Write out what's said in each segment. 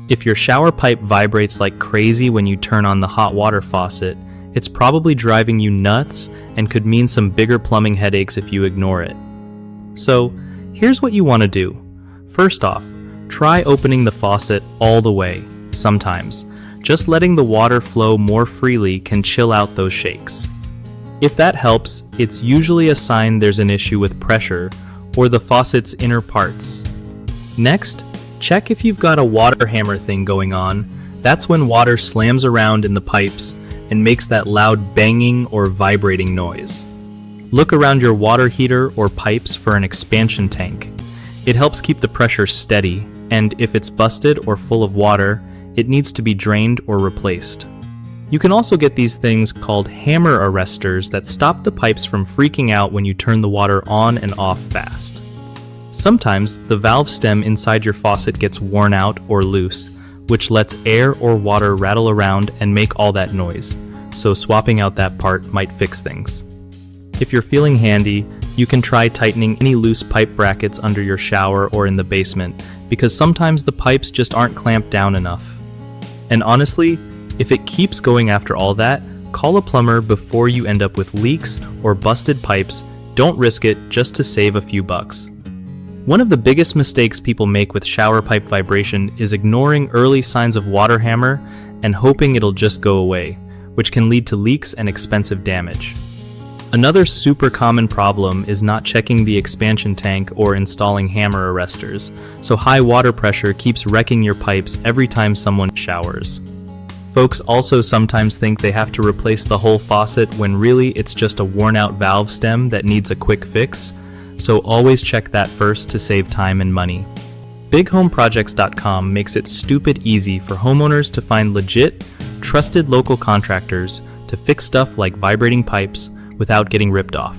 If your shower pipe vibrates like crazy when you turn on the hot water faucet, it's probably driving you nuts and could mean some bigger plumbing headaches if you ignore it. So, here's what you want to do. First off, try opening the faucet all the way. Sometimes, just letting the water flow more freely can chill out those shakes. If that helps, it's usually a sign there's an issue with pressure or the faucet's inner parts. Next, check if you've got a water hammer thing going on. That's when water slams around in the pipes and makes that loud banging or vibrating noise. Look around your water heater or pipes for an expansion tank. It helps keep the pressure steady, and if it's busted or full of water, it needs to be drained or replaced. You can also get these things called hammer arrestors that stop the pipes from freaking out when you turn the water on and off fast. Sometimes the valve stem inside your faucet gets worn out or loose, which lets air or water rattle around and make all that noise, so swapping out that part might fix things. If you're feeling handy, you can try tightening any loose pipe brackets under your shower or in the basement, because sometimes the pipes just aren't clamped down enough. And honestly, if it keeps going after all that, call a plumber before you end up with leaks or busted pipes. Don't risk it just to save a few bucks. One of the biggest mistakes people make with shower pipe vibration is ignoring early signs of water hammer and hoping it'll just go away, which can lead to leaks and expensive damage. Another super common problem is not checking the expansion tank or installing hammer arrestors, so high water pressure keeps wrecking your pipes every time someone showers. Folks also sometimes think they have to replace the whole faucet when really it's just a worn-out valve stem that needs a quick fix, so always check that first to save time and money. BigHomeProjects.com makes it stupid easy for homeowners to find legit, trusted local contractors to fix stuff like vibrating pipes without getting ripped off.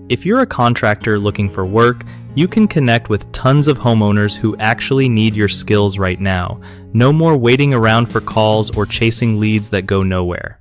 If you're a contractor looking for work, you can connect with tons of homeowners who actually need your skills right now. No more waiting around for calls or chasing leads that go nowhere.